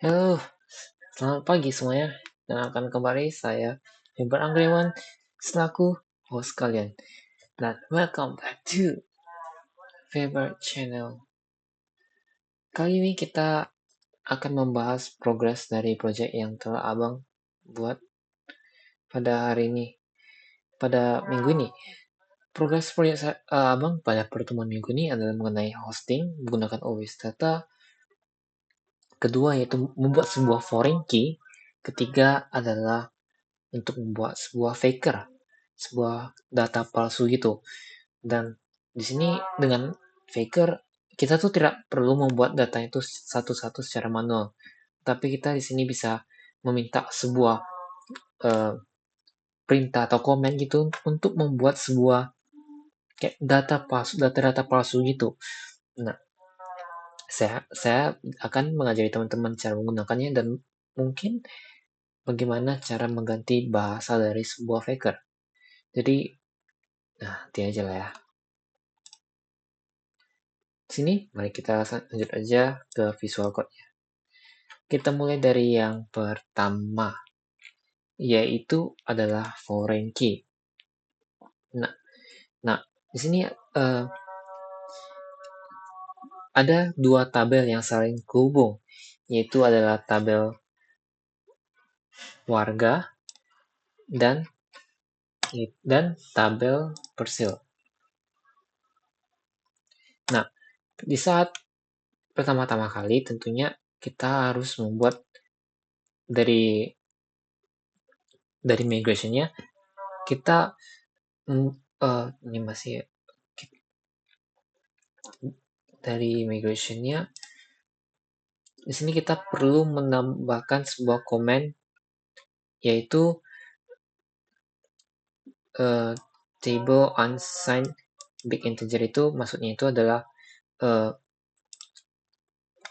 Halo, selamat pagi semuanya. Dan akan kembali saya, Heber Anggrewan, selaku host kalian. Dan welcome back to Favorite Channel. Kali ini kita akan membahas progres dari project yang telah Abang buat pada hari ini, pada minggu ini. Progres proyek Abang pada pertemuan minggu ini adalah mengenai hosting menggunakan OS Data. Kedua yaitu membuat sebuah foreign key. Ketiga adalah untuk membuat sebuah faker, sebuah data palsu gitu. Dan di sini dengan faker kita tuh tidak perlu membuat data itu satu-satu secara manual, tapi kita di sini bisa meminta sebuah uh, perintah atau komen gitu untuk membuat sebuah kayak data palsu gitu. Nah, saya akan mengajari teman-teman cara menggunakannya dan mungkin bagaimana cara mengganti bahasa dari sebuah faker. Jadi, nah, nanti aja lah ya. Sini, mari kita lanjut aja ke visual code-nya. Kita mulai dari yang pertama, yaitu adalah foreign key. Nah, di sini ada dua tabel yang saling terhubung, yaitu adalah tabel warga dan tabel persil. Nah, di saat pertama-tama kali tentunya kita harus membuat dari migration-nya kita ini masih dari migration-nya di sini kita perlu menambahkan sebuah komen yaitu table unsigned big integer itu maksudnya itu adalah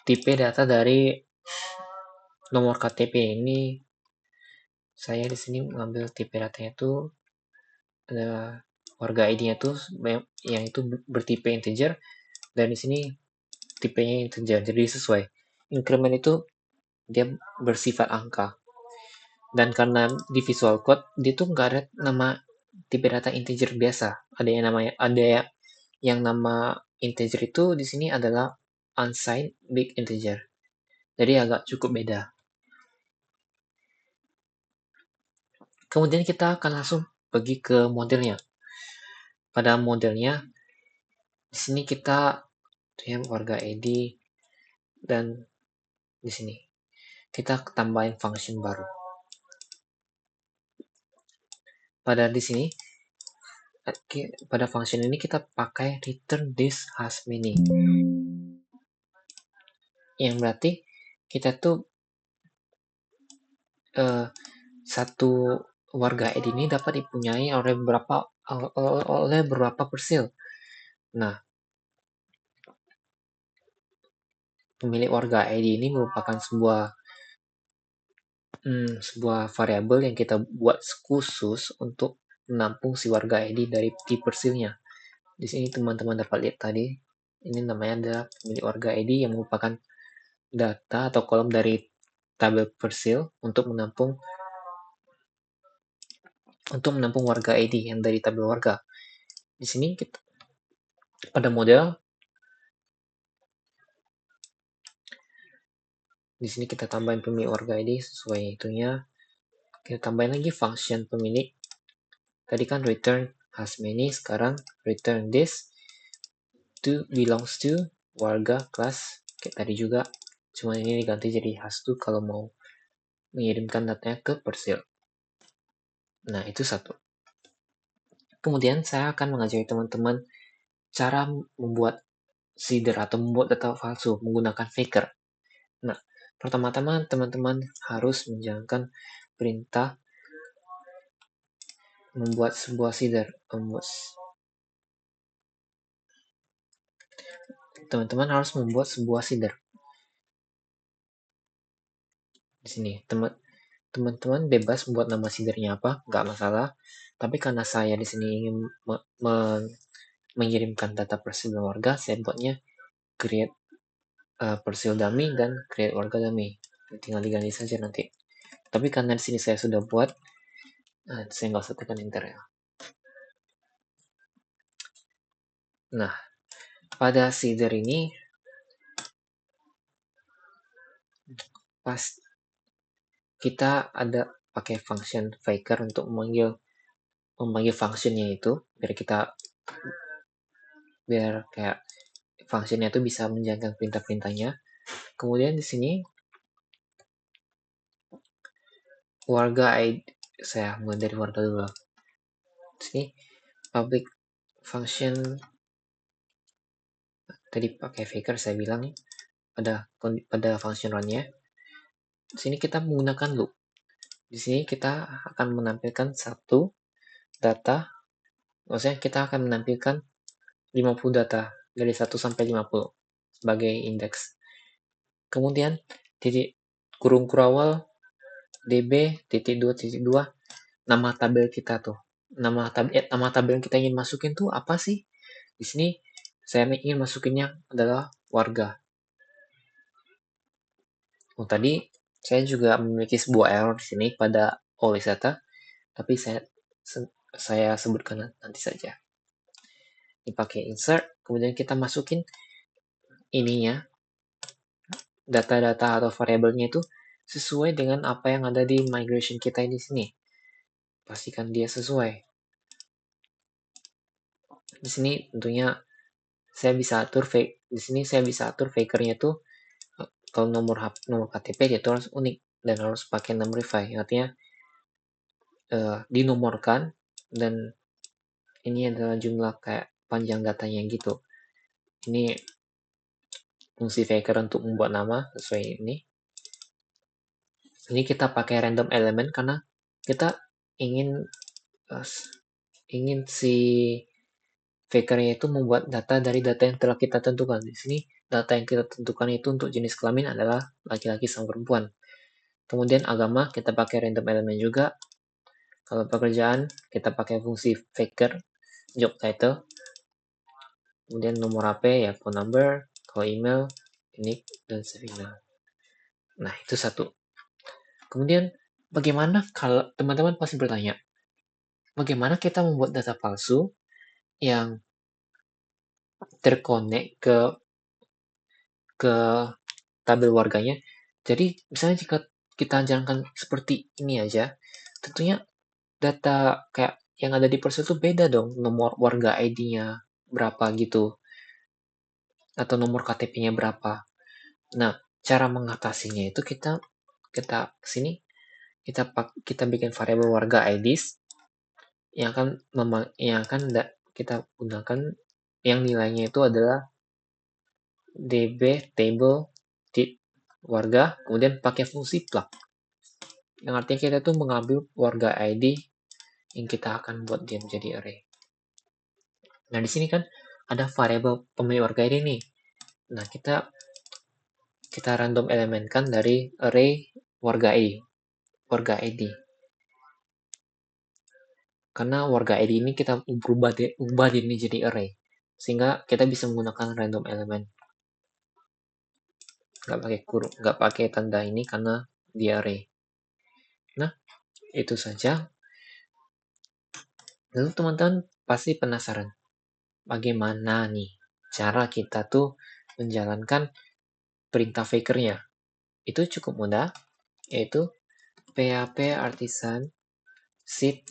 tipe data dari nomor KTP. Ini saya di sini mengambil tipe datanya itu adalah warga ID-nya itu yang itu bertipe integer dan di sini tipenya integer, jadi sesuai. Increment itu dia bersifat angka. Dan karena di visual code dia tuh nggak ada nama tipe data integer biasa. Ada yang nama integer itu di sini adalah unsigned big integer. Jadi agak cukup beda. Kemudian kita akan langsung pergi ke modelnya. Pada modelnya di sini kita warga ID dan di sini kita tambahin function baru. Pada di sini pada function ini kita pakai return this has many. Yang berarti kita tuh satu warga ID ini dapat dipunyai oleh beberapa persil. Nah, pemilik warga ID ini merupakan sebuah variabel yang kita buat khusus untuk menampung si warga ID dari key persilnya. Di sini teman-teman dapat lihat tadi, ini namanya adalah pemilik warga ID yang merupakan data atau kolom dari tabel persil untuk menampung warga ID yang dari tabel warga. Di sini kita pada model di sini kita tambahin pemilik warga ID sesuai itunya. Kita tambahin lagi function pemilik. Tadi kan return has many, sekarang return this to belongs to warga class kayak tadi juga. Cuma ini diganti jadi has to kalau mau mengirimkan datanya ke persil. Nah, itu satu. Kemudian saya akan mengajari teman-teman cara membuat seeder atau membuat data palsu menggunakan faker. Nah, pertama-tama teman-teman harus menjalankan perintah membuat sebuah seeder. Teman-teman harus membuat sebuah seeder. Di sini, teman-teman bebas membuat nama seedernya apa, nggak masalah. Tapi karena saya di sini ingin mengirimkan data persil warga, saya buatnya create persil dummy dan create warga dummy. tinggal diganti saja nanti. Tapi karena di sini saya sudah buat, saya nggak usah tekan enter ya. Nah, pada shader ini pas kita ada pakai function faker untuk memanggil functionnya itu, biar kayak functionnya itu bisa menjalankan perintah-perintahnya. Kemudian di sini warga ID, saya mulai dari warga dulu. Di sini public function, tadi pakai faker saya bilang pada function run-nya. Di sini kita menggunakan loop. Di sini kita akan menampilkan satu data, maksudnya kita akan menampilkan 50 data dari 1 sampai 50 sebagai indeks. Kemudian titik kurung kurawal db titik 2 nama tabel kita tuh. Nama tabel yang kita ingin masukin tuh apa sih? Di sini saya ingin masukinnya adalah warga. Oh, tadi saya juga memiliki sebuah error di sini pada OLS data, tapi saya sebutkan nanti saja. Dipakai insert, kemudian kita masukin ininya, data-data atau variabelnya itu sesuai dengan apa yang ada di migration kita di sini. Pastikan dia sesuai. Di sini tentunya saya bisa atur fakernya itu kalau nomor KTP dia itu harus unik dan harus pakai numberify, artinya dinomorkan dan ini adalah jumlah kayak panjang datanya gitu. Ini fungsi faker untuk membuat nama sesuai ini. Ini kita pakai random element karena kita ingin si fakernya itu membuat data dari data yang telah kita tentukan. Di sini data yang kita tentukan itu untuk jenis kelamin adalah laki-laki sama perempuan. Kemudian agama kita pakai random element juga. Kalau pekerjaan kita pakai fungsi faker job title. Kemudian nomor HP ya phone number, kalau email ini dan sebagainya. Nah, itu satu. Kemudian bagaimana kalau teman-teman pasti bertanya, bagaimana kita membuat data palsu yang terkonek ke tabel warganya. Jadi misalnya jika kita jalankan seperti ini aja, tentunya data kayak yang ada di Persel itu beda dong, nomor warga ID-nya berapa gitu, atau nomor KTP-nya berapa. Nah, cara mengatasinya itu kita sini kita bikin variabel warga IDs yang akan kita gunakan yang nilainya itu adalah db table warga, kemudian pakai fungsi plug. Yang artinya kita tuh mengambil warga ID yang kita akan buat dia menjadi array. Nah, di sini kan ada variabel pemilik warga ID nih. Nah, kita random elementkan dari array warga ID. Karena warga ID ini kita ubah ini jadi array. Sehingga kita bisa menggunakan random element. Nggak pakai tanda ini karena dia array. Nah, itu saja. Lalu teman-teman pasti penasaran, bagaimana nih cara kita tuh menjalankan perintah fakernya. Itu cukup mudah, yaitu php artisan seed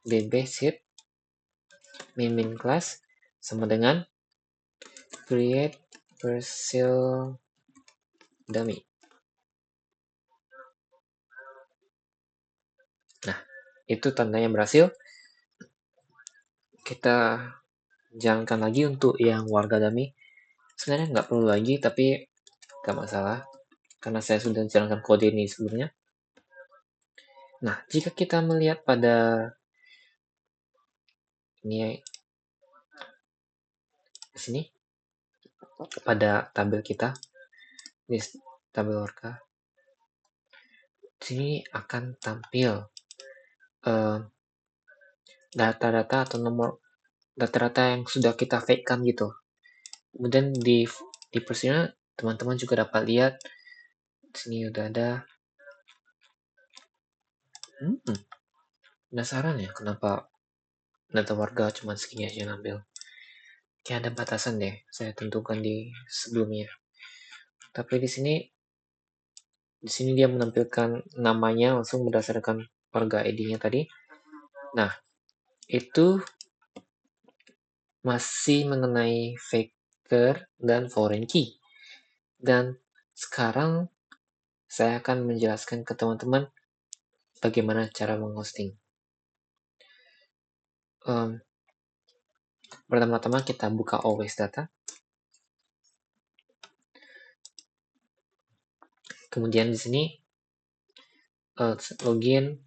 db seed min class sama dengan create Persil dummy. Nah, itu tandanya berhasil. Kita jalankan lagi untuk yang warga dummy. Sebenarnya nggak perlu lagi, tapi nggak masalah karena saya sudah jalankan kode ini sebelumnya. Nah, jika kita melihat pada ini di sini pada tabel kita, di tabel warga, di sini akan tampil data-data atau nomor data-data yang sudah kita fake-kan gitu. Kemudian di Di preview teman-teman juga dapat lihat di sini udah ada. Penasaran ya kenapa data warga cuma segini aja ngambil? Kayak ada batasan deh, saya tentukan di sebelumnya. Tapi di sini dia menampilkan namanya langsung berdasarkan warga ID-nya tadi. Nah, itu masih mengenai factor dan foreign key. Dan sekarang saya akan menjelaskan ke teman-teman bagaimana cara menghosting. Pertama-tama kita buka Always Data. Kemudian di sini login.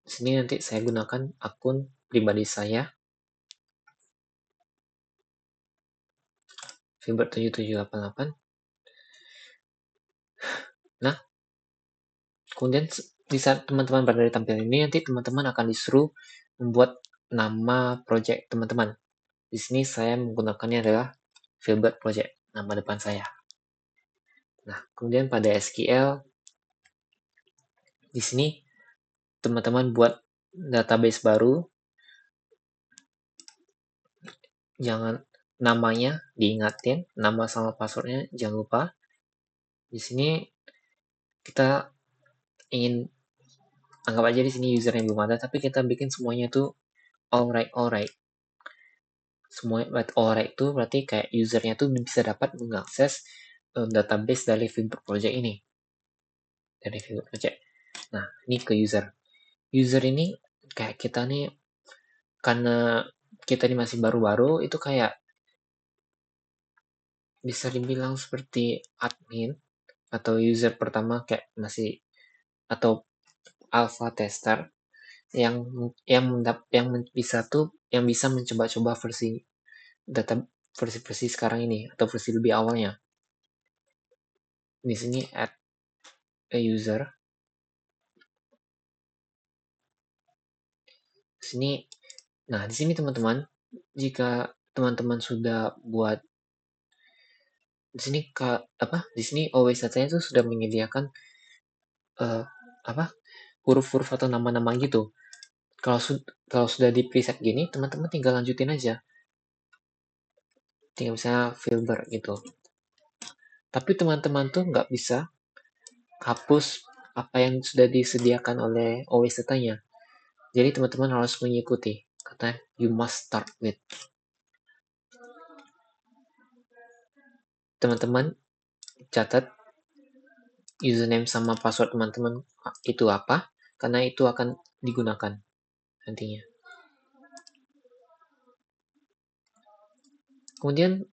Di sini nanti saya gunakan akun pribadi saya, Filbert7788. Nah, kemudian di saat teman-teman berada di tampilan ini, nanti teman-teman akan disuruh membuat nama project teman-teman. Di sini saya menggunakannya adalah Filbert Project, nama depan saya. Nah, kemudian pada SQL, di sini teman-teman buat database baru. Jangan namanya diingatin, nama sama passwordnya jangan lupa. Di sini kita ingin anggap aja di sini usernya belum ada, tapi kita bikin semuanya tuh alright. Semua alright itu berarti kayak usernya tuh bisa dapat mengakses database dari Filbert Project ini. Dari Filbert Project. Nah, ini ke user. User ini kayak kita nih, karena kita ini masih baru-baru, itu kayak bisa dibilang seperti admin atau user pertama kayak masih, atau alpha tester yang bisa mencoba-coba versi sekarang ini atau versi lebih awalnya. Di sini add a user. Di sini teman-teman, jika teman-teman sudah buat di sini always datanya itu sudah menyediakan huruf-huruf atau nama-nama gitu. Kalau sudah di preset gini, teman-teman tinggal lanjutin aja. Tinggal misalnya filter gitu. Tapi teman-teman tuh nggak bisa hapus apa yang sudah disediakan oleh always datanya. Jadi teman-teman harus mengikuti. Kata you must start with. Teman-teman catat username sama password teman-teman itu apa, karena itu akan digunakan nantinya. Kemudian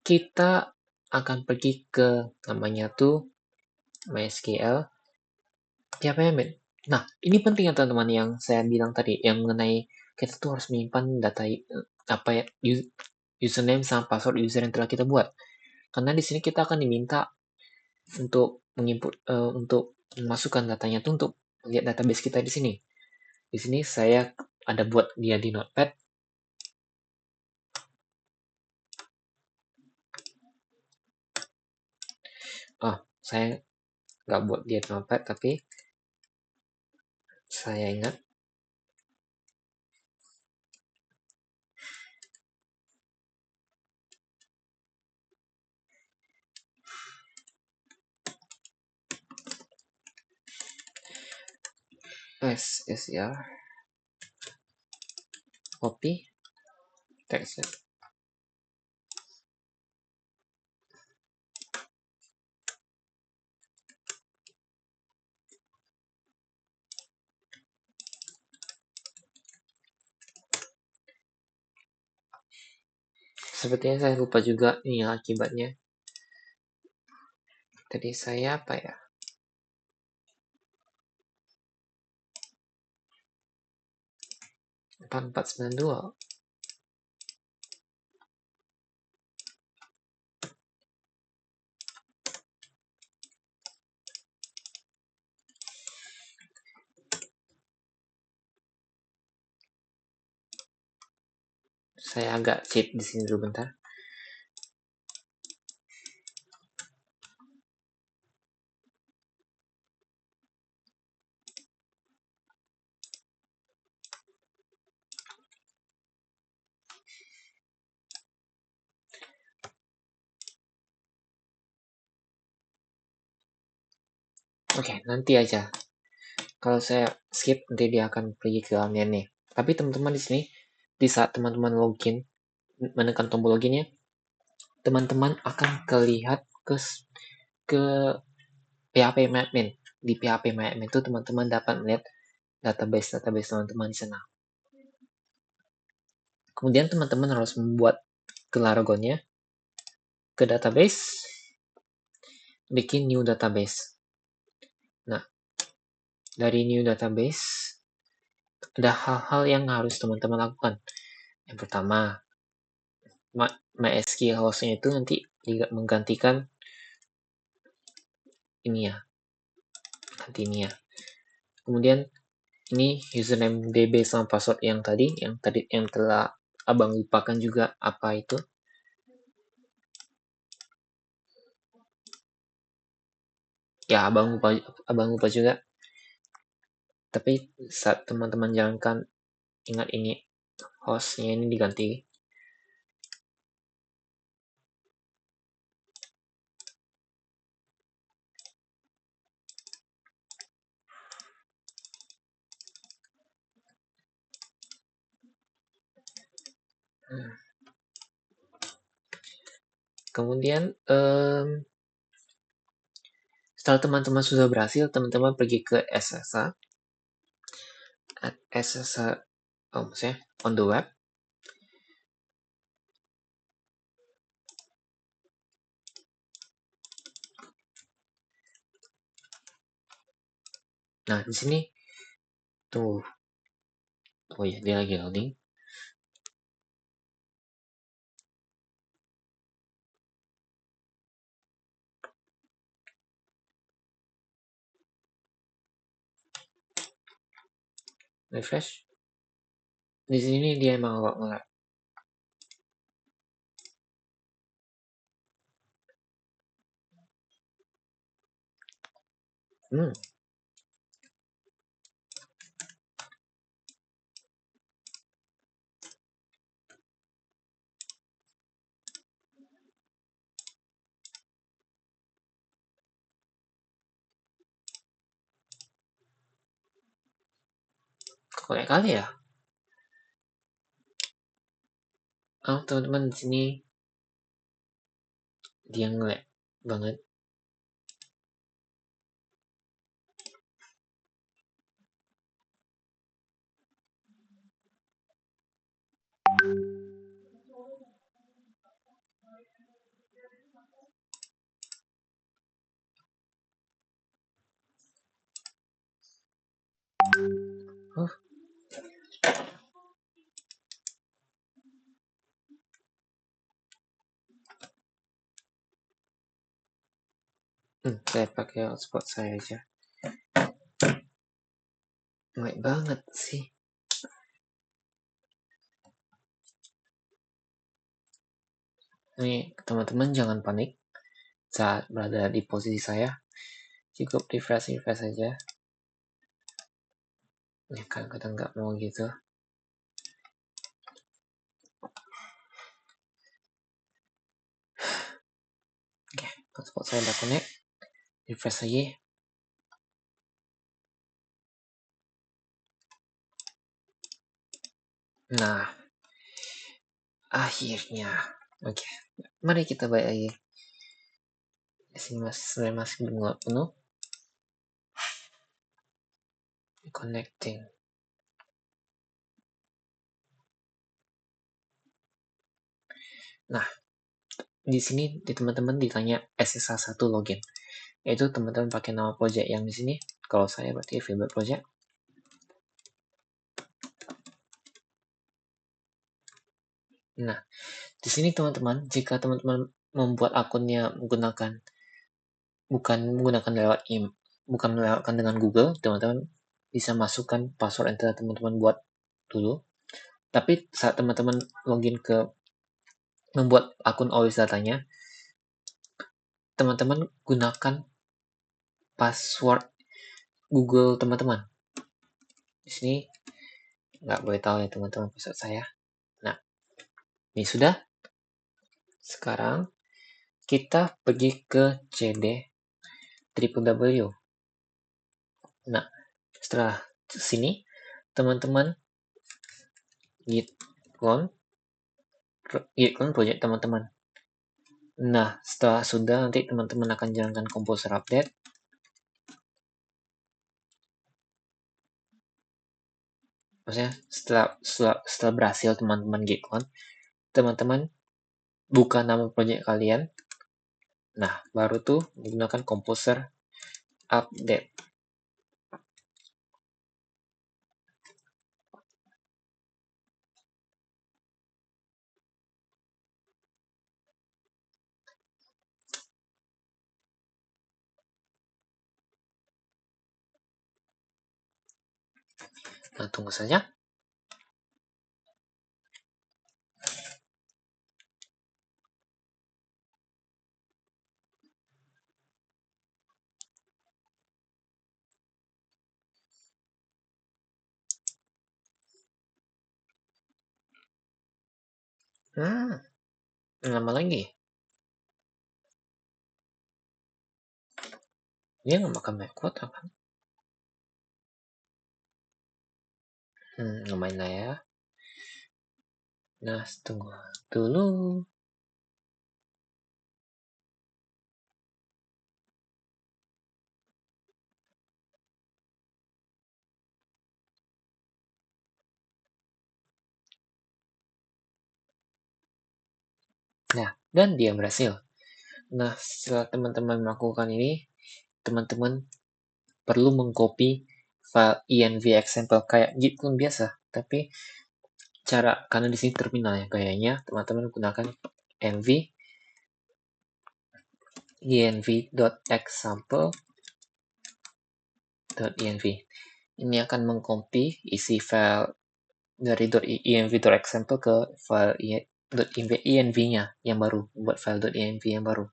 kita akan pergi ke namanya tuh MySQL. Tiap element. Nah, ini penting ya teman-teman yang saya bilang tadi, yang mengenai kita tuh harus menyimpan data username sama password user yang telah kita buat. Karena di sini kita akan diminta untuk untuk memasukkan datanya tuh untuk melihat database kita di sini. Di sini saya ada buat dia di Notepad. Saya nggak buat dia di Notepad, tapi saya ingat SSR copy teksnya. Sepertinya saya lupa juga ini akibatnya. Tadi saya apa ya? 4492. Saya agak cheat di sini dulu bentar. Oke, nanti aja. Kalau saya skip, nanti dia akan pergi ke nih. Tapi teman-teman di sini, di saat teman-teman login, menekan tombol login ya, teman-teman akan kelihat ke PHP admin. Di PHP admin itu teman-teman dapat melihat database teman-teman di sana. Kemudian teman-teman harus membuat gelar logonnya ke database, bikin new database. Nah, dari new database, ada hal-hal yang harus teman-teman lakukan. Yang pertama, MySQL hostnya itu nanti menggantikan ini ya, nanti ini ya. Kemudian ini username DB sama password yang telah abang lupakan juga apa itu. Ya, abang lupa juga. Tapi saat teman-teman jalankan, ingat ini hostnya ini diganti. Kemudian setelah teman-teman sudah berhasil, teman-teman pergi ke SSH, maksudnya on the web. Nah, di sini tuh, oh ya, dia lagi loading. Refresh. Di sini dia emang agak ngelag. Kok kayak kali ya? Teman-teman di sini dia ngelag banget. Saya pakai hotspot saya aja. Baik banget sih. Nih, teman-teman jangan panik saat berada di posisi saya. Cukup refresh aja. Ya kan, kita nggak mau gitu. Oke, hotspot saya udah connect. Refresh lagi. Nah, akhirnya. Oke, mari kita balik lagi. Di sini masih belum penuh. Connecting. Nah, di sini di teman-teman ditanya SSH1 login. Yaitu teman-teman pakai nama project yang di sini. Kalau saya berarti favorite project. Nah, di sini teman-teman, jika teman-teman membuat akunnya bukan menggunakan dengan Google, teman-teman bisa masukkan password yang telah teman-teman buat dulu. Tapi saat teman-teman login ke membuat akun Always Datanya, teman-teman gunakan password Google teman-teman. Di sini nggak boleh tahu ya teman-teman password saya. Nah, ini sudah. Sekarang kita pergi ke CD www. Nah, setelah sini teman-teman git clone project teman-teman. Nah, setelah sudah nanti teman-teman akan jalankan composer update. Maksudnya setelah berhasil teman-teman git clone, teman-teman buka nama project kalian. Nah, baru tuh menggunakan composer update. Nah, tunggu saja. Lama lagi. Dia nggak makan banyak kuota kan? Lumayan lah ya. Nah, tunggu dulu. Nah, dan dia berhasil. Nah, setelah teman-teman melakukan ini, teman-teman perlu mengcopy file env example kayak git pun biasa. Tapi karena di sini terminal ya kayaknya, teman-teman gunakan env ini akan mengcopy isi file dari .env.example ke file .env-nya yang baru, buat file .env yang baru.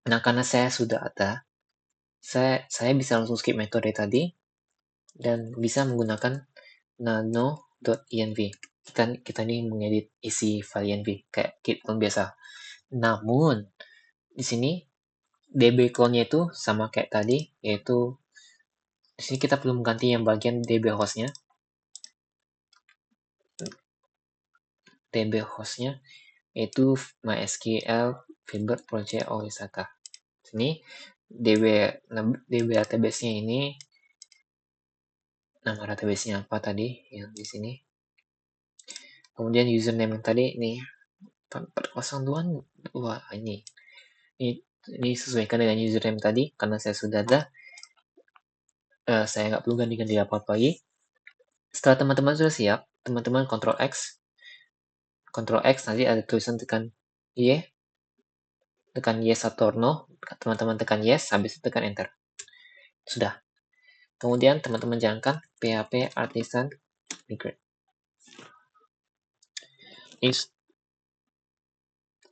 Nah, karena saya sudah ada, saya bisa langsung skip metode tadi dan bisa menggunakan nano.env. Kita ini mengedit isi file env kayak git clone biasa. Namun di sini db clone-nya itu sama kayak tadi, yaitu di sini kita perlu mengganti yang bagian db hostnya. db hostnya yaitu MySQL Fiber Project Always Data. Sini db database-nya ini, nama database-nya apa tadi yang di sini. Kemudian username yang tadi nih 402 ini sesuaikan dengan username tadi karena saya sudah ada. Saya nggak perlu ganti-ganti apa-apa lagi. Setelah teman-teman sudah siap, teman-teman Ctrl X nanti ada tulisan tekan yes atau no, teman-teman tekan yes, habis itu tekan enter. Sudah. Kemudian teman-teman jalankan PHP Artisan Migrate.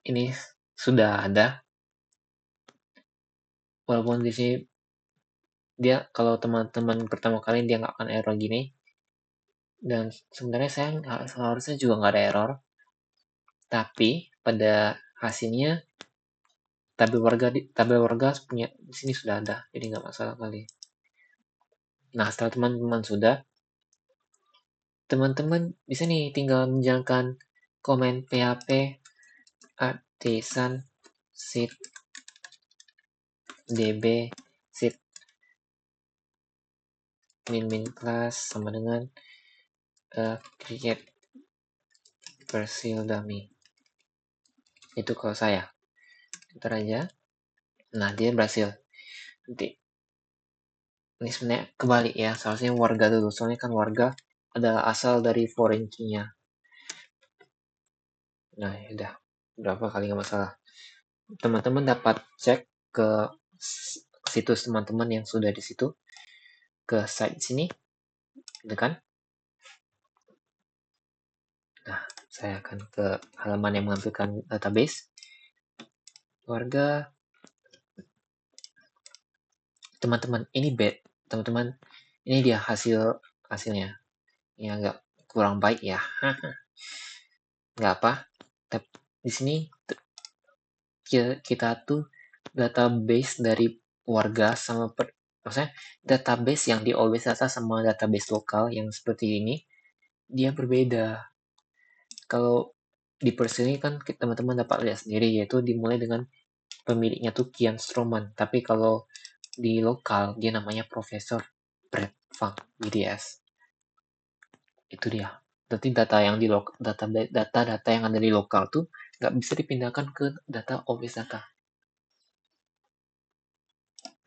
Ini sudah ada. Walaupun di sini dia kalau teman-teman pertama kali dia nggak akan error gini. Dan sebenarnya saya seharusnya juga nggak ada error. Tapi pada hasilnya tabel warga punya di sini sudah ada, jadi nggak masalah kali. Nah, setelah teman-teman sudah, teman-teman bisa nih tinggal menjalankan komen php artisan seed db seed min class sama dengan create versi dummy. Itu kalau saya. Ntar aja. Nah, dia berhasil. Nanti ini sebenarnya kebalik ya, seharusnya warga dulu, soalnya kan warga adalah asal dari foreign key-nya. Nah, udah berapa kali nggak masalah. Teman-teman dapat cek ke situs teman-teman yang sudah di situ, ke site sini, gitu kan? Saya akan ke halaman yang menampilkan database keluarga. Teman-teman, ini teman-teman, ini dia hasilnya. Ini agak kurang baik ya. Nggak apa. Tapi di sini kita tuh database dari warga sama maksudnya database yang di OWS Data sama database lokal yang seperti ini dia berbeda. Kalau di Persil ini kan teman-teman dapat lihat sendiri, yaitu dimulai dengan pemiliknya tuh Kian Stroman. Tapi kalau di lokal dia namanya Profesor Brett Funk BDS. Itu dia. Berarti data yang di data yang ada di lokal tuh nggak bisa dipindahkan ke data OWS Data.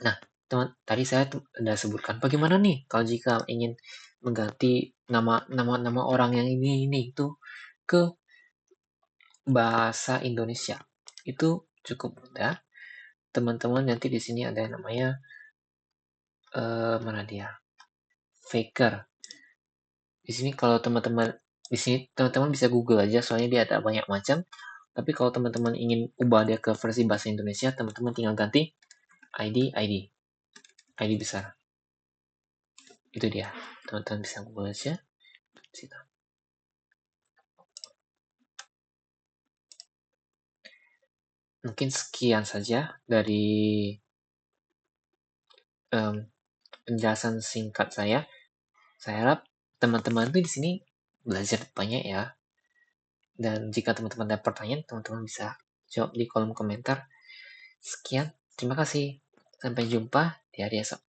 Nah, teman, tadi saya sudah sebutkan bagaimana nih kalau jika ingin mengganti nama orang yang ini itu ke bahasa Indonesia. Itu cukup mudah. Teman-teman nanti di sini ada yang namanya mana dia? Faker. Di sini kalau teman-teman di sini teman-teman bisa Google aja soalnya dia ada banyak macam. Tapi kalau teman-teman ingin ubah dia ke versi bahasa Indonesia, teman-teman tinggal ganti ID besar. Itu dia. Teman-teman bisa Google aja. Situ. Mungkin sekian saja dari penjelasan singkat saya. Saya harap teman-teman tuh di sini belajar banyak ya. Dan jika teman-teman ada pertanyaan, teman-teman bisa jawab di kolom komentar. Sekian, terima kasih. Sampai jumpa di hari esok.